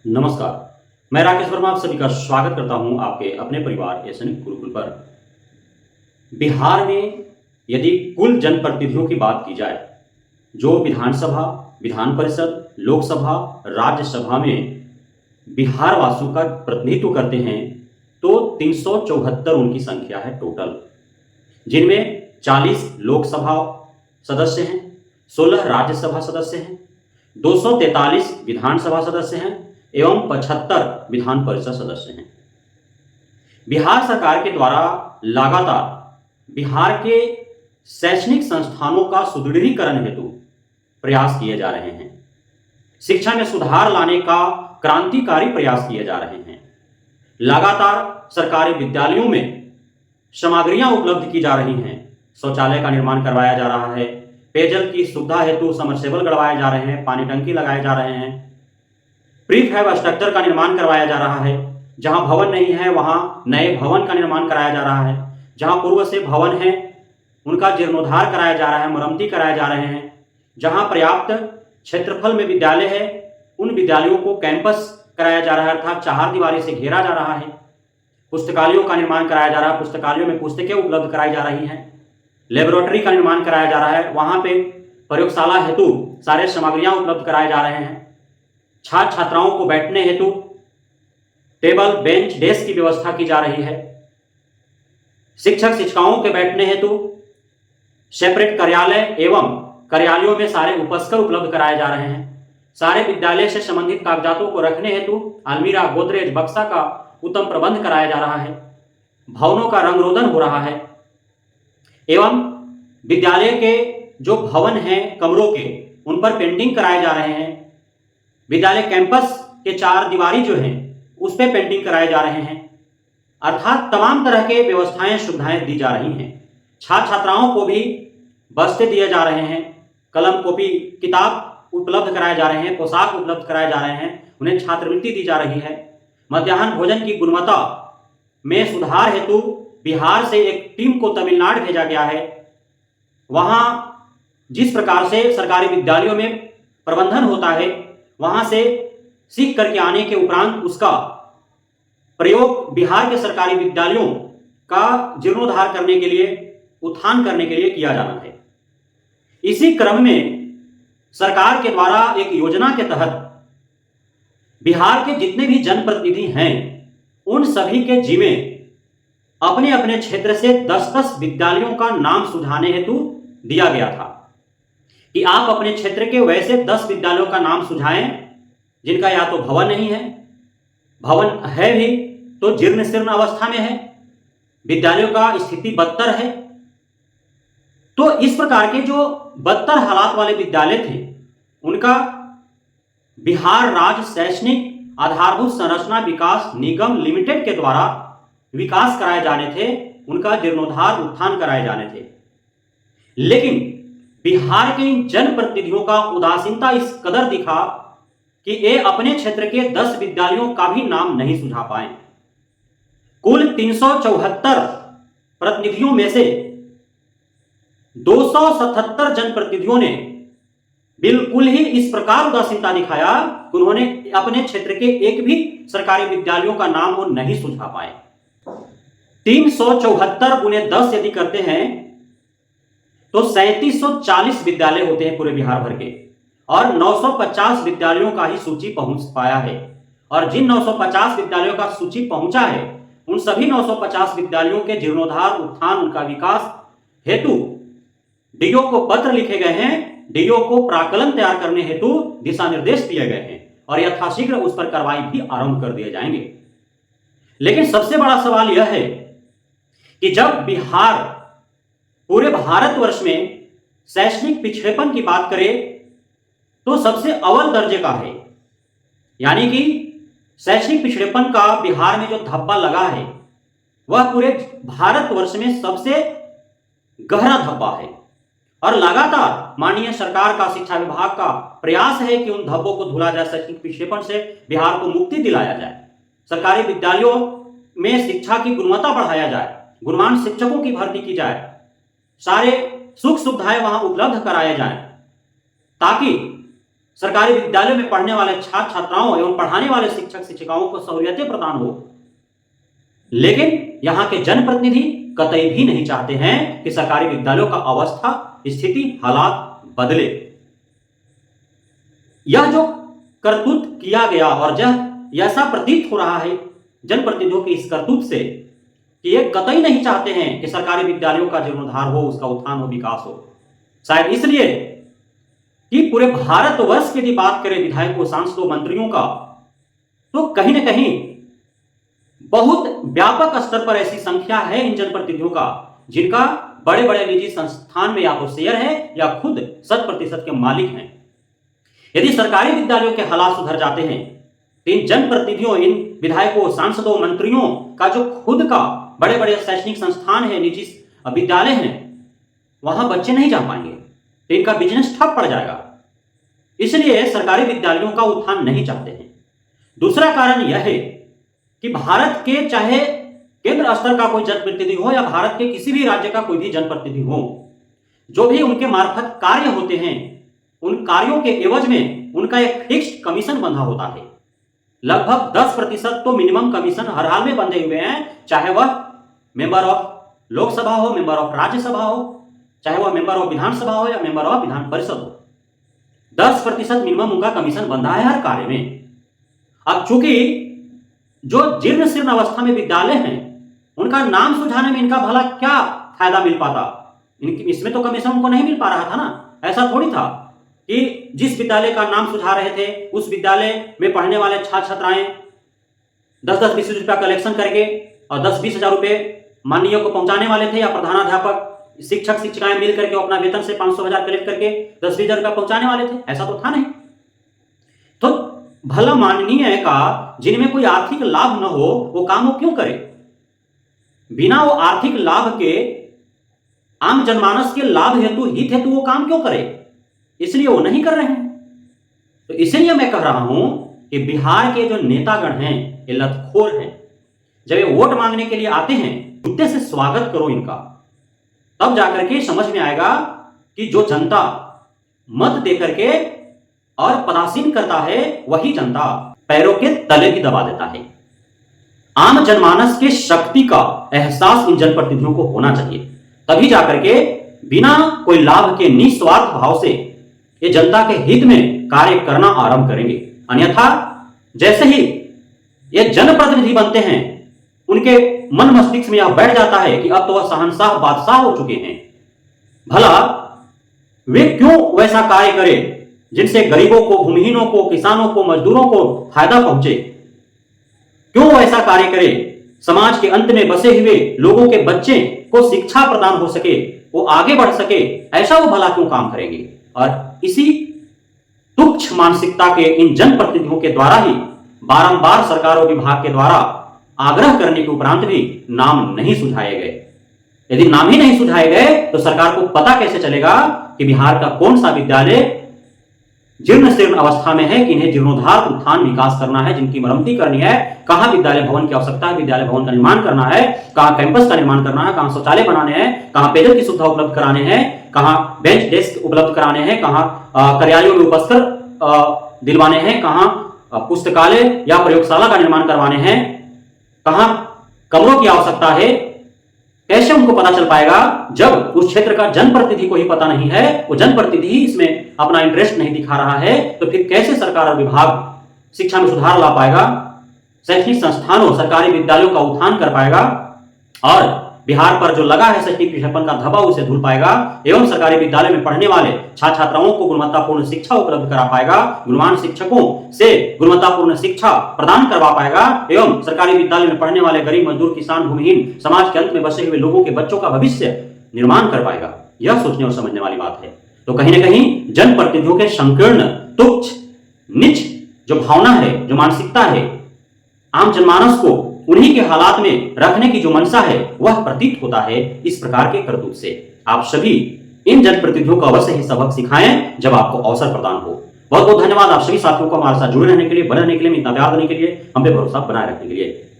नमस्कार। मैं राकेश वर्मा आप सभी का स्वागत करता हूं आपके अपने परिवार एसएन गुरुकुल पर। बिहार में यदि कुल जनप्रतिनिधियों की बात की जाए, जो विधानसभा, विधान परिषद, लोकसभा, राज्यसभा में बिहार वासियों का प्रतिनिधित्व करते हैं, तो 374 उनकी संख्या है टोटल, जिनमें 40 लोकसभा सदस्य हैं, 16 राज्यसभा सदस्य हैं, 243 विधानसभा सदस्य हैं एवं 75 विधान परिषद सदस्य हैं। बिहार सरकार के द्वारा लगातार बिहार के शैक्षणिक संस्थानों का सुदृढ़ीकरण हेतु प्रयास किए जा रहे हैं। शिक्षा में सुधार लाने का क्रांतिकारी प्रयास किए जा रहे हैं। लगातार सरकारी विद्यालयों में सामग्रियां उपलब्ध की जा रही हैं। शौचालय का निर्माण करवाया जा रहा है, पेयजल की सुविधा हेतु समरसेबल गड़वाए जा रहे हैं, पानी टंकी लगाए जा रहे हैं, प्रीफैब स्ट्रक्चर का निर्माण करवाया जा रहा है। जहां भवन नहीं है वहां नए भवन का निर्माण कराया जा रहा है। जहां पूर्व से भवन है उनका जीर्णोद्धार कराया जा रहा है, मरम्मती कराए जा रहे हैं। जहां पर्याप्त क्षेत्रफल में विद्यालय है उन विद्यालयों को कैंपस कराया जा रहा है, अर्थात चार दीवारी से घेरा जा रहा है। पुस्तकालयों का निर्माण कराया जा रहा है, पुस्तकालयों में पुस्तकें उपलब्ध कराई जा रही हैं। लेबोरेटरी का निर्माण कराया जा रहा है, वहां पे प्रयोगशाला हेतु सारे सामग्रियां उपलब्ध कराए जा रहे हैं। छात्र छात्राओं को बैठने हेतु टेबल, बेंच, डेस्क की व्यवस्था की जा रही है। शिक्षक शिक्षिकाओं के बैठने हेतु सेपरेट कार्यालय एवं कार्यालयों में सारे उपस्कर उपलब्ध कराए जा रहे हैं। सारे विद्यालय से संबंधित कागजातों को रखने हेतु अलमीरा, गोदरेज, बक्सा का उत्तम प्रबंध कराया जा रहा है। भवनों का रंग रोदन हो रहा है एवं विद्यालय के जो भवन हैं कमरों के उन पर पेंटिंग कराए जा रहे हैं। विद्यालय कैंपस के चार दीवारी जो हैं उस पर पेंटिंग कराए जा रहे हैं। अर्थात तमाम तरह के व्यवस्थाएं सुविधाएं दी जा रही हैं। छात्र छात्राओं को भी बस्ते दिए जा रहे हैं, कलम, कॉपी, किताब उपलब्ध कराए जा रहे हैं, पोशाक उपलब्ध कराए जा रहे हैं, उन्हें छात्रवृत्ति दी जा रही है। मध्याह्न भोजन की गुणवत्ता में सुधार हेतु बिहार से एक टीम को तमिलनाडु भेजा गया है। वहां जिस प्रकार से सरकारी विद्यालयों में प्रबंधन होता है वहां से सीख करके आने के उपरांत उसका प्रयोग बिहार के सरकारी विद्यालयों का जीर्णोद्धार करने के लिए, उत्थान करने के लिए किया जाना है। इसी क्रम में सरकार के द्वारा एक योजना के तहत बिहार के जितने भी जनप्रतिनिधि हैं उन सभी के जिम्मे अपने अपने क्षेत्र से 10-10 विद्यालयों का नाम सुझाने हेतु दिया गया था कि आप अपने क्षेत्र के वैसे 10 विद्यालयों का नाम सुझाएं जिनका या तो भवन नहीं है, भवन है भी तो जीर्ण शीर्ण अवस्था में है, विद्यालयों का स्थिति बदतर है। तो इस प्रकार के जो बदतर हालात वाले विद्यालय थे उनका बिहार राज्य शैक्षणिक आधारभूत संरचना विकास निगम लिमिटेड के द्वारा विकास कराए जाने थे, उनका जीर्णोद्धार, उत्थान कराए जाने थे। लेकिन बिहार के इन जनप्रतिनिधियों का उदासीनता इस कदर दिखा कि ये अपने क्षेत्र के 10 विद्यालयों का भी नाम नहीं सुझा पाए। कुल 374 प्रतिनिधियों में से 277 जनप्रतिनिधियों ने बिल्कुल ही इस प्रकार उदासीनता दिखाया कि उन्होंने अपने क्षेत्र के एक भी सरकारी विद्यालयों का नाम वो नहीं सुझा पाए। 374 गुने 10 यदि करते हैं तो 3740 विद्यालय होते हैं पूरे बिहार भर के, और 950 विद्यालयों का ही सूची पहुंच पाया है। और जिन 950 विद्यालयों का सूची पहुंचा है उन सभी 950 विद्यालयों के जीर्णोद्धार, उत्थान, उनका विकास हेतु डीओ को पत्र लिखे गए हैं। डीओ को प्राक्कलन तैयार करने हेतु दिशा निर्देश दिए गए हैं और यथाशीघ्र उस पर कार्रवाई भी आरंभ कर दिए जाएंगे। लेकिन सबसे बड़ा सवाल यह है कि जब बिहार पूरे भारतवर्ष में शैक्षणिक पिछड़ेपन की बात करें तो सबसे अव्वल दर्जे का है, यानी कि शैक्षणिक पिछड़ेपन का बिहार में जो धब्बा लगा है वह पूरे भारतवर्ष में सबसे गहरा धब्बा है। और लगातार माननीय सरकार का, शिक्षा विभाग का प्रयास है कि उन धब्बों को धुला जाए, शैक्षणिक पिछड़ेपन से बिहार को मुक्ति दिलाया जाए, सरकारी विद्यालयों में शिक्षा की गुणवत्ता बढ़ाया जाए, गुणवान शिक्षकों की भर्ती की जाए, सारे सुख सुविधाएं वहां उपलब्ध कराए जाएं, ताकि सरकारी विद्यालयों में पढ़ने वाले छात्र छात्राओं एवं पढ़ाने वाले शिक्षक शिक्षिकाओं को सहूलियतें प्रदान हो, लेकिन यहां के जनप्रतिनिधि कतई भी नहीं चाहते हैं कि सरकारी विद्यालयों का अवस्था, स्थिति, हालात बदले। यह जो करतूत किया गया और ऐसा प्रतीत हो रहा है जनप्रतिनिधियों की इस करतूत से कि ये कतई नहीं चाहते हैं कि सरकारी विद्यालयों का जीर्णोद्धार हो, उसका उत्थान हो, विकास हो। शायद इसलिए कि पूरे भारतवर्ष की यदि बात करें विधायकों, सांसदों, मंत्रियों का, तो कहीं ना कहीं बहुत व्यापक स्तर पर ऐसी संख्या है इन जनप्रतिनिधियों का जिनका बड़े बड़े निजी संस्थान में या तो शेयर है या खुद 100% के मालिक हैं। यदि सरकारी विद्यालयों के हालात सुधर जाते हैं तो इन जनप्रतिनिधियों, इन विधायकों, सांसदों, मंत्रियों का जो खुद का बड़े बड़े शैक्षणिक संस्थान है, निजी विद्यालय हैं, वहां बच्चे नहीं जा पाएंगे, तो इनका बिजनेस ठप पड़ जाएगा। इसलिए सरकारी विद्यालयों का उत्थान नहीं चाहते हैं। दूसरा कारण यह है कि भारत के चाहे केंद्र स्तर का कोई जनप्रतिनिधि हो या भारत के किसी भी राज्य का कोई भी जनप्रतिनिधि हो, जो भी उनके मार्फत कार्य होते हैं, उन कार्यों के एवज में उनका एक फिक्स्ड कमीशन बंधा होता है। लगभग 10% तो मिनिमम कमीशन हर हाल में बंधे हुए हैं, चाहे वह मेंबर ऑफ लोकसभा हो, मेंबर ऑफ राज्यसभा हो, चाहे वह मेंबर ऑफ विधानसभा हो या मेंबर ऑफ विधान परिषद हो। 10% मिनिमम उनका कमीशन बंधा है हर कार्य में। अब चूंकि जो जीर्ण शीर्ण अवस्था में विद्यालय हैं, उनका नाम सुझाने में इनका भला क्या फायदा मिल पाता? इसमें तो कमीशन उनको नहीं मिल पा रहा था ना। ऐसा थोड़ी था कि जिस विद्यालय का नाम सुझा रहे थे उस विद्यालय में पढ़ने वाले छात्र छात्राएं 10-10, 20 रुपया कलेक्शन करके और 10-20 हजार रुपए माननीय को पहुंचाने वाले थे, या प्रधानाध्यापक, शिक्षक शिक्षिकाएं मिल करके अपना वेतन से 500 हजार कलेक्ट करके 10-20 हजार रुपया पहुंचाने वाले थे। ऐसा तो था नहीं। तो भला माननीय का जिनमें कोई आर्थिक लाभ न हो वो काम वो क्यों करे? बिना वो आर्थिक लाभ के, आम जनमानस के लाभ हेतु, हित हेतु वो काम क्यों करे? इसलिए वो नहीं कर रहे हैं। तो इसीलिए मैं कह रहा हूं कि बिहार के जो नेतागण हैं ये लतखोर हैं। जब ये वोट मांगने के लिए आते हैं, जूते से स्वागत करो इनका, तब जाकर के समझ में आएगा कि जो जनता मत दे करके और पदासीन करता है, वही जनता पैरों के तले भी दबा देता है। आम जनमानस के शक्ति का एहसास इन जनप्रतिनिधियों को होना चाहिए, तभी जाकर के बिना कोई लाभ के निस्वार्थ भाव से ये जनता के हित में कार्य करना आरंभ करेंगे। अन्यथा जैसे ही ये जनप्रतिनिधि बनते हैं, उनके मन मस्तिष्क में यह बैठ जाता है कि अब तो वह शहंशाह बादशाह हो चुके हैं। भला वे क्यों वैसा कार्य करें जिनसे गरीबों को, भूमिहीनों को, किसानों को, मजदूरों को फायदा पहुंचे? क्यों ऐसा कार्य करें समाज के अंत में बसे हुए लोगों के बच्चे को शिक्षा प्रदान हो सके, वो आगे बढ़ सके? ऐसा वो भला क्यों काम करेंगे? और इसी तुच्छ मानसिकता के इन जनप्रतिनिधियों के द्वारा ही बारंबार सरकार और विभाग के द्वारा आग्रह करने के उपरांत भी नाम नहीं सुझाए गए। यदि नाम ही नहीं सुझाए गए तो सरकार को पता कैसे चलेगा कि बिहार का कौन सा विद्यालय जीर्ण शीर्ण अवस्था में है, कि इन्हें जीर्णोद्धार, उत्थान, विकास करना है, जिनकी मरम्मती करनी है, कहां विद्यालय भवन की आवश्यकता है, विद्यालय भवन का निर्माण करना है, कहां कैंपस का निर्माण करना है, कहां शौचालय बनाने हैं, कहां पेयजल की सुविधा उपलब्ध कराने हैं, कहां बेंच डेस्क उपलब्ध कराने हैं, कहां कार्यालयों में उपस्कर दिलवाने हैं, कहां पुस्तकालय या प्रयोगशाला का निर्माण करवाने हैं, कहां कमरों की आवश्यकता है। कैसे उनको पता चल पाएगा जब उस क्षेत्र का जनप्रतिनिधि को ही पता नहीं है, वो जनप्रतिनिधि इसमें अपना इंटरेस्ट नहीं दिखा रहा है, तो फिर कैसे सरकार और विभाग शिक्षा में सुधार ला पाएगा, शैक्षणिक संस्थानों, सरकारी विद्यालयों का उत्थान कर पाएगा और बिहार पर जो लगा है शैक्षणिक पिछड़ेपन का धब्बा उसे धुल पाएगा, एवं सरकारी विद्यालय में पढ़ने वाले छात्र छात्राओं को गुणवत्तापूर्ण शिक्षा उपलब्ध करा पाएगा, गुणवान शिक्षकों से गुणवत्तापूर्ण शिक्षा प्रदान करवा पाएगा, एवं सरकारी विद्यालय में पढ़ने वाले गरीब, मजदूर, किसान, भूमिहीन, समाज के अंत में बसे हुए लोगों के बच्चों का भविष्य निर्माण कर पाएगा। यह सोचने और समझने वाली बात है। तो कहीं ना कहीं जनप्रतिनिधियों के संकीर्ण, तुच्छ, नीच जो भावना है, जो मानसिकता है, आम जनमानस को उन्हीं के हालात में रखने की जो मंशा है, वह प्रतीत होता है इस प्रकार के करतूत से। आप सभी इन जनप्रतिनिधियों को अवश्य ही सबक सिखाएं जब आपको अवसर प्रदान हो। बहुत बहुत धन्यवाद आप सभी साथियों को हमारे साथ जुड़े रहने के लिए, बने रहने के लिए, इतना प्यार देने के लिए, हम पे भरोसा बनाए रखने के लिए।